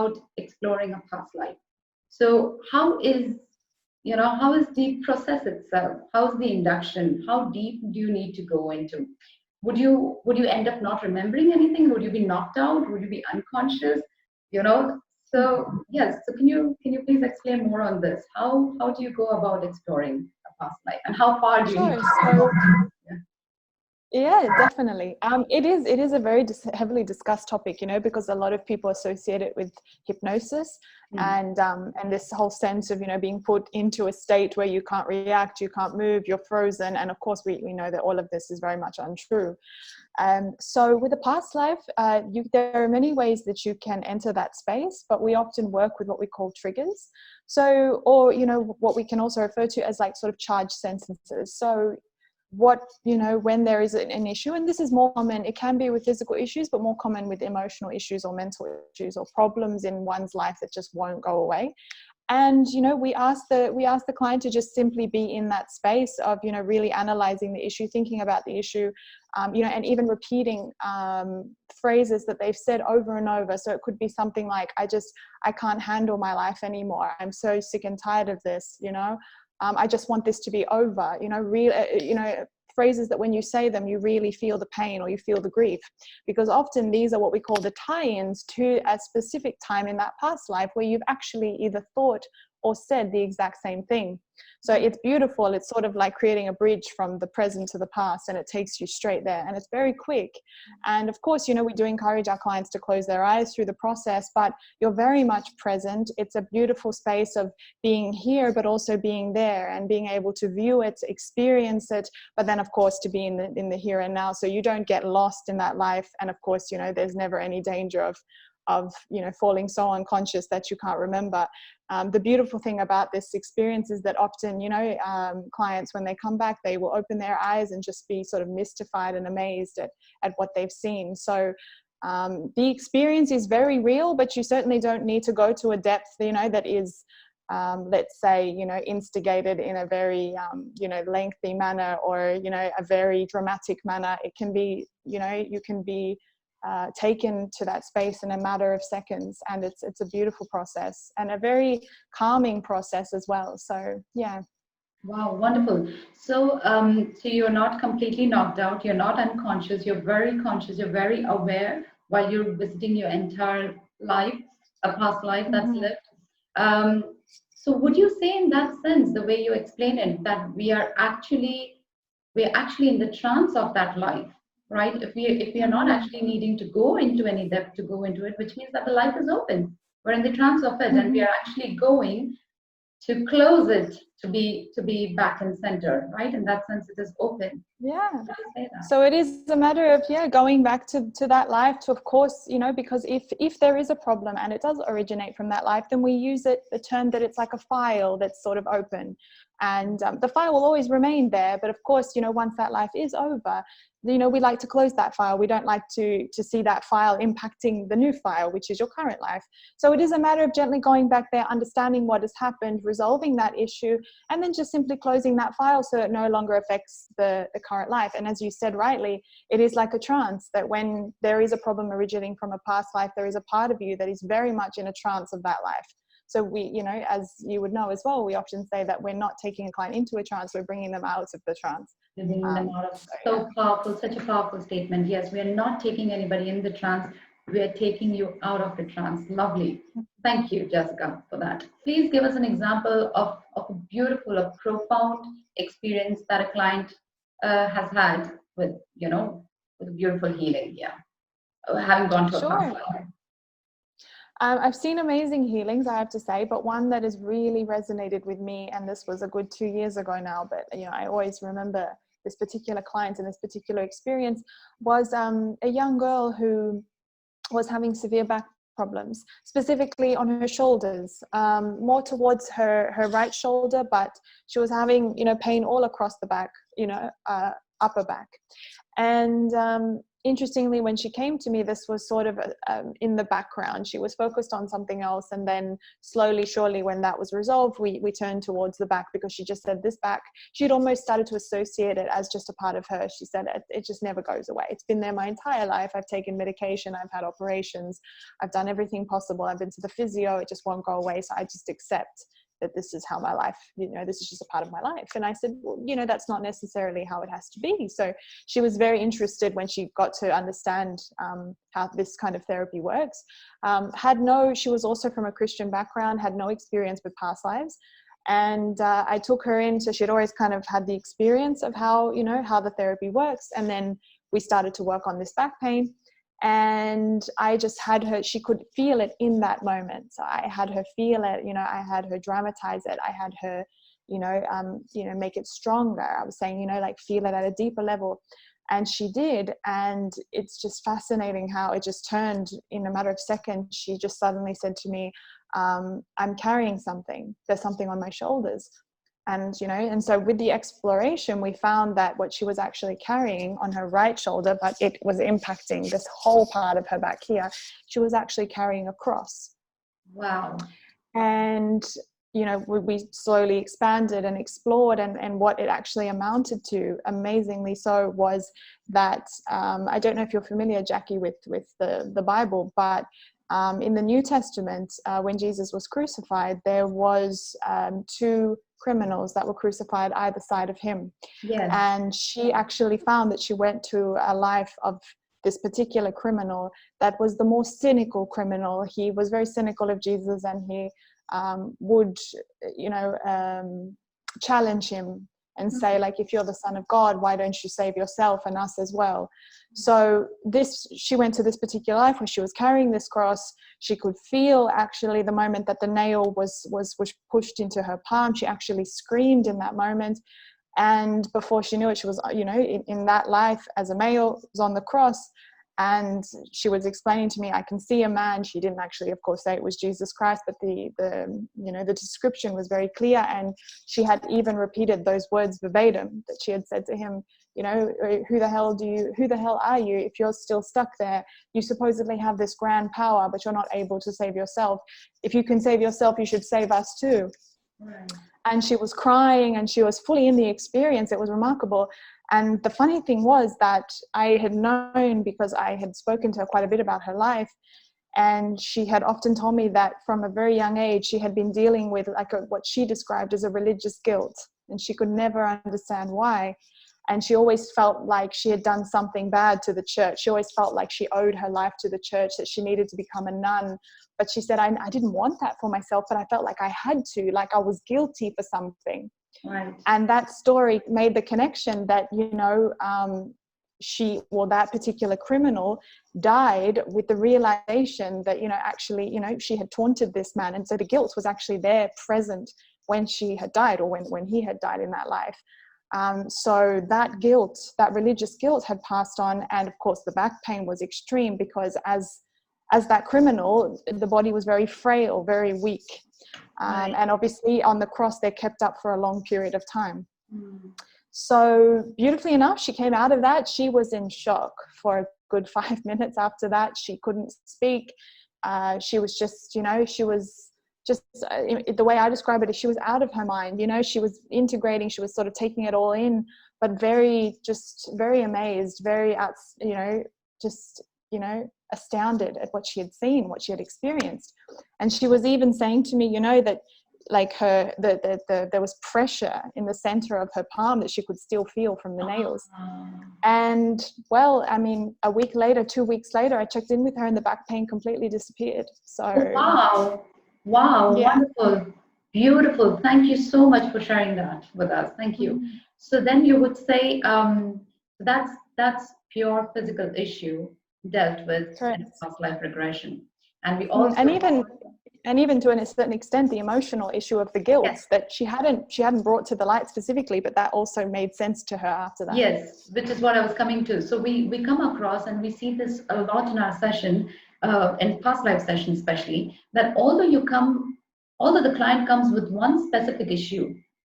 about exploring a past life. So how is, how is the process itself? How's the induction? How deep do you need to go into? Would you end up not remembering anything? Would you be knocked out? Would you be unconscious? You know, so yes. So can you please explain more on this? How do you go about exploring a past life, and how far do you need Sure. to go? So yeah, definitely. It is a very heavily discussed topic, because a lot of people associate it with hypnosis Yeah. and this whole sense of, being put into a state where you can't react, you can't move, you're frozen. And of course, we know that all of this is very much untrue. So with a past life, there are many ways that you can enter that space, but we often work with what we call triggers. So, or, what we can also refer to as like sort of charged sentences. So when there is an issue, and this is more common, it can be with physical issues, but more common with emotional issues or mental issues or problems in one's life that just won't go away. And we ask the client to just simply be in that space of really analyzing the issue, thinking about the issue, and even repeating phrases that they've said over and over. So it could be something like, I can't handle my life anymore, I'm so sick and tired of this, I just want this to be over, phrases that when you say them, you really feel the pain or you feel the grief, because often these are what we call the tie-ins to a specific time in that past life where you've actually either thought or said the exact same thing. So it's beautiful. It's sort of like creating a bridge from the present to the past, and it takes you straight there, and it's very quick. And of course, we do encourage our clients to close their eyes through the process, but you're very much present. It's a beautiful space of being here, but also being there and being able to view it, experience it, but then of course to be in the here and now, so you don't get lost in that life. And of course, there's never any danger of falling so unconscious that you can't remember. The beautiful thing about this experience is that often, clients, when they come back, they will open their eyes and just be sort of mystified and amazed at what they've seen. So the experience is very real, but you certainly don't need to go to a depth, that is, let's say, instigated in a very, lengthy manner, or, a very dramatic manner. It can be, you can be taken to that space in a matter of seconds, and it's a beautiful process and a very calming process as well. So yeah. Wow, wonderful. So, so you're not completely knocked out. You're not unconscious. You're very conscious. You're very aware while you're visiting your entire life, a past life that's lived. So, would you say, in that sense, the way you explain it, that we're actually in the trance of that life, right? If we are not actually needing to go into any depth to go into it, which means that the life is open. We're in the trance of it, and we are actually going to close it to be back in center, right? In that sense, it is open. Yeah. Say that. So it is a matter of going back to that life, to, of course, because if there is a problem and it does originate from that life, then we use the term that it's like a file that's sort of open, and the file will always remain there. But of course, once that life is over, we like to close that file. We don't like to see that file impacting the new file, which is your current life. So it is a matter of gently going back there, understanding what has happened, resolving that issue, and then just simply closing that file so it no longer affects the current life. And as you said rightly, it is like a trance, that when there is a problem originating from a past life, there is a part of you that is very much in a trance of that life. So we, as you would know as well, we often say that we're not taking a client into a trance, we're bringing them out of the trance. Bringing them out of so powerful, such a powerful statement. Yes, we are not taking anybody in the trance. We are taking you out of the trance. Lovely. Thank you, Jessica, for that. Please give us an example of a beautiful, a profound experience that a client has had with, with beautiful healing. Yeah, having gone to a past life. I've seen amazing healings, I have to say, but one that has really resonated with me, and this was a good 2 years ago now, but I always remember this particular client and this particular experience, was a young girl who was having severe back problems, specifically on her shoulders, more towards her right shoulder, but she was having pain all across the back, upper back. And interestingly, when she came to me, this was sort of in the background. She was focused on something else, and then slowly, surely, when that was resolved, we turned towards the back, because she just said this back, she'd almost started to associate it as just a part of her. She said it just never goes away. It's been there my entire life. I've taken medication, I've had operations, I've done everything possible, I've been to the physio, it just won't go away. So I just accept that this is how my life, this is just a part of my life. And I said, well, that's not necessarily how it has to be. So she was very interested when she got to understand how this kind of therapy works. She was also from a Christian background, had no experience with past lives. And I took her in, so she'd always kind of had the experience of how the therapy works. And then we started to work on this back pain. And I just had her, she could feel it in that moment. So I had her feel it, I had her dramatize it. I had her, make it stronger. I was saying, feel it at a deeper level. And she did. And it's just fascinating how it just turned in a matter of seconds. She just suddenly said to me, I'm carrying something. There's something on my shoulders. And so with the exploration, we found that what she was actually carrying on her right shoulder, but it was impacting this whole part of her back here, she was actually carrying a cross. Wow. And, we slowly expanded and explored, and what it actually amounted to, amazingly so, was that, I don't know if you're familiar, Jacky, with the Bible, but in the New Testament, when Jesus was crucified, there was 2 criminals that were crucified either side of him. Yes. And she actually found that she went to a life of this particular criminal that was the more cynical criminal. He was very cynical of Jesus, and he would challenge him and say, like, if you're the Son of God, why don't you save yourself and us as well? So she went to this particular life where she was carrying this cross. She could feel actually the moment that the nail was pushed into her palm. She actually screamed in that moment. And before she knew it, she was, in that life as a male, was on the cross. And she was explaining to me, I can see a man. She didn't actually, of course, say it was Jesus Christ, but the description was very clear. And she had even repeated those words verbatim that she had said to him, who the hell are you? If you're still stuck there, you supposedly have this grand power, but you're not able to save yourself. If you can save yourself, you should save us too. Right. And she was crying, and she was fully in the experience. It was remarkable. And the funny thing was that I had known, because I had spoken to her quite a bit about her life, and she had often told me that from a very young age, she had been dealing with what she described as a religious guilt, and she could never understand why. And she always felt like she had done something bad to the church. She always felt like she owed her life to the church, that she needed to become a nun. But she said, I didn't want that for myself, but I felt like I had to, like I was guilty for something. Right. And that story made the connection that, that particular criminal died with the realization that, actually, she had taunted this man. And so the guilt was actually there, present, when she had died, or when he had died in that life. So that guilt, that religious guilt, had passed on. And of course the back pain was extreme, because as that criminal, the body was very frail, very weak. Right. And obviously on the cross, they're kept up for a long period of time. Mm. So beautifully enough, she came out of that. She was in shock for a good 5 minutes after that. She couldn't speak. She was just, she was just, the way I describe it is she was out of her mind. She was integrating, she was sort of taking it all in, but very amazed, very, astounded at what she had seen, what she had experienced. And she was even saying to me, that like there was pressure in the center of her palm that she could still feel from the nails. And well, I mean, a week later, 2 weeks later, I checked in with her and the back pain completely disappeared. So wow, yeah. Wonderful, beautiful. Thank you so much for sharing that with us. Thank you. Mm-hmm. So then you would say that's pure physical issue dealt with Correct. in past life regression. And we also and even to a certain extent the emotional issue of the guilt, yes, that she hadn't brought to the light specifically, but that also made sense to her after that. yes, which is what I was coming to. So we come across, and we see this a lot in our session, in past life sessions especially, that although the client comes with one specific issue,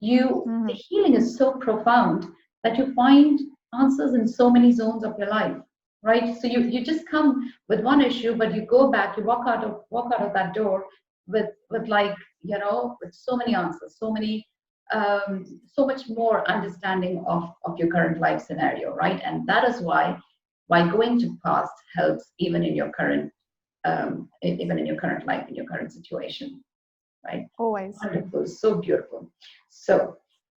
the healing is so profound that you find answers in so many zones of your life. right? So you just come with one issue, but you go back, you walk out of that door with like, with so many answers, so much more understanding of your current life scenario, right? And that is why going to past helps even in your current even in your current life, in your current situation, right? Always. Wonderful, so beautiful. So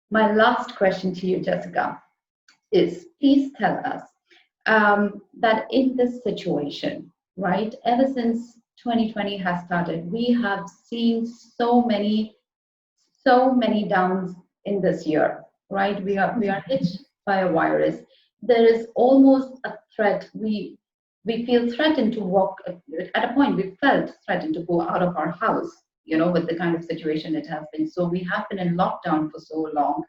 my last question to you, Jessica, is please tell us that in this situation, right, ever since 2020 has started, we have seen so many downs in this year, right? We are hit by a virus. There is almost a threat. We feel threatened to walk. At a point, we felt threatened to go out of our house. With the kind of situation it has been. So we have been in lockdown for so long,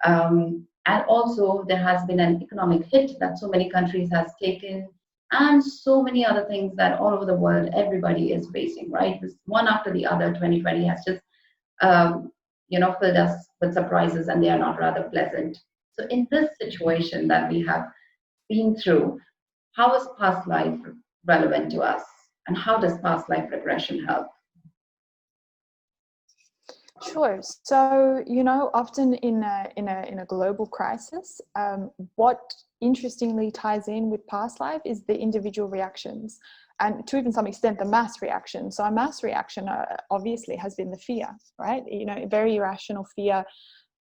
and also there has been an economic hit that so many countries has taken, and so many other things that all over the world everybody is facing. Right, this one after the other. 2020 has just um, filled us with surprises, and they are not rather pleasant. So, in this situation that we have been through, how is past life relevant to us, and how does past life regression help? Sure. So, often in a global crisis, what interestingly ties in with past life is the individual reactions, and to even some extent the mass reaction. So, a mass reaction obviously has been the fear, right? Very irrational fear.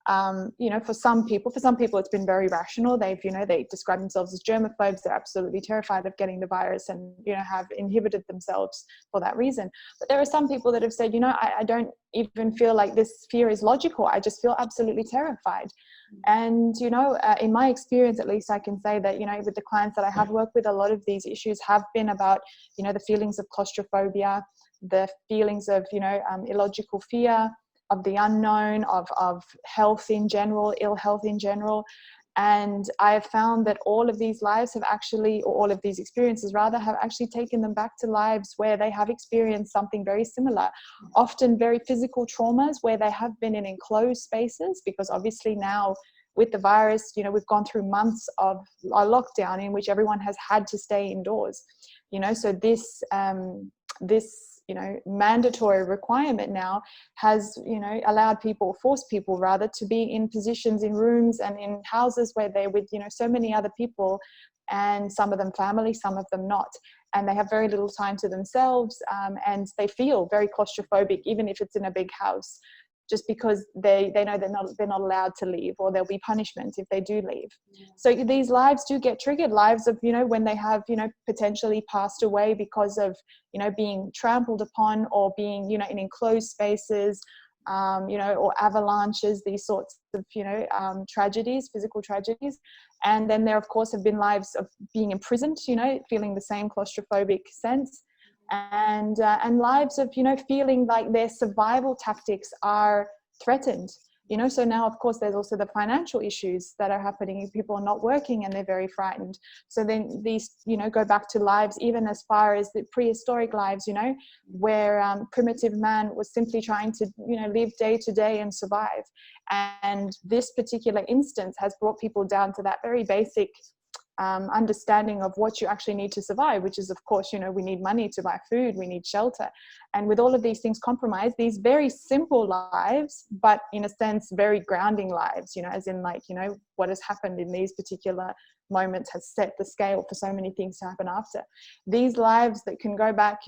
For some people it's been very rational. They describe themselves as germaphobes. They're absolutely terrified of getting the virus, and have inhibited themselves for that reason. But there are some people that have said, I don't even feel like this fear is logical. I just feel absolutely terrified. And in my experience, at least, I can say that with the clients that I have worked with, a lot of these issues have been about the feelings of claustrophobia, the feelings of illogical fear, of the unknown, of health in general, ill health in general. And I have found that all of these lives have actually, or all of these experiences rather, have actually taken them back to lives where they have experienced something very similar, often very physical traumas where they have been in enclosed spaces, because obviously now with the virus, we've gone through months of a lockdown in which everyone has had to stay indoors. So this mandatory requirement now has allowed people, forced people rather, to be in positions, in rooms and in houses where they're with so many other people, and some of them family, some of them not, and they have very little time to themselves, and they feel very claustrophobic even if it's in a big house, just because they know they're not allowed to leave, or there'll be punishment if they do leave. So these lives do get triggered, lives of when they have potentially passed away because of being trampled upon, or being in enclosed spaces, or avalanches, these sorts of tragedies, physical tragedies. And then there of course have been lives of being imprisoned, feeling the same claustrophobic sense, and lives of feeling like their survival tactics are threatened. So now of course there's also the financial issues that are happening. People are not working and they're very frightened. So then these go back to lives even as far as the prehistoric lives, where primitive man was simply trying to live day to day and survive. And this particular instance has brought people down to that very basic understanding of what you actually need to survive, which is of course we need money to buy food, we need shelter. And with all of these things compromised, these very simple lives, but in a sense very grounding lives, as in like what has happened in these particular moments has set the scale for so many things to happen after. These lives that can go back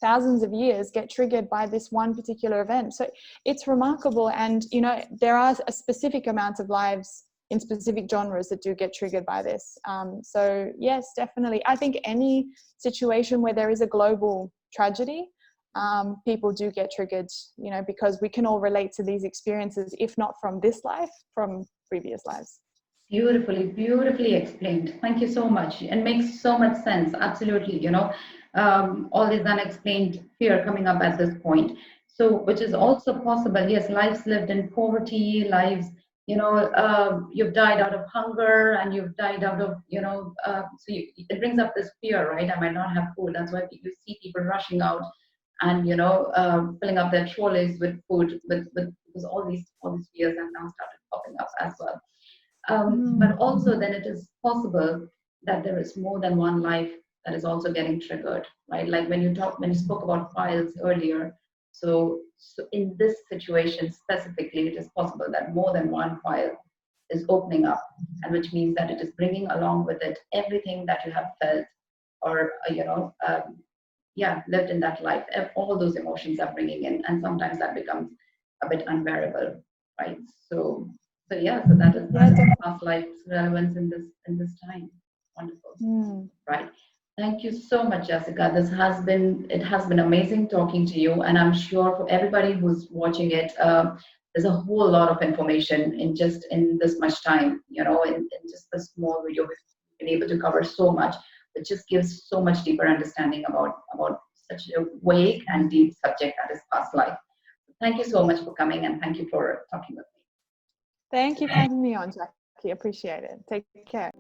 thousands of years get triggered by this one particular event. So it's remarkable. And there are a specific amount of lives in specific genres that do get triggered by this. So yes, definitely. I think any situation where there is a global tragedy, people do get triggered, because we can all relate to these experiences, if not from this life, from previous lives. Beautifully explained. Thank you so much. It makes so much sense. Absolutely. All this unexplained fear coming up at this point. So, which is also possible. Yes, lives lived in poverty, lives, you've died out of hunger, and you've died out of, it brings up this fear, right? I might not have food. That's why you see people rushing out and, filling up their trolleys with food, because all these fears have now started popping up as well. But also then it is possible that there is more than one life that is also getting triggered, right? Like when you spoke about files earlier. So in this situation specifically, it is possible that more than one file is opening up, and which means that it is bringing along with it everything that you have felt or yeah, lived in that life. All those emotions are bringing in, and sometimes that becomes a bit unbearable, right? So yeah, so that is past life's relevance in this time. Wonderful. Right. Thank you so much, Jessica. It has been amazing talking to you, and I'm sure for everybody who's watching it, there's a whole lot of information in this much time. In just the small video, we've been able to cover so much. It just gives so much deeper understanding about such a vague and deep subject that is past life. Thank you so much for coming, and thank you for talking with me. Thank you for having me on, Jacky. Appreciate it. Take care.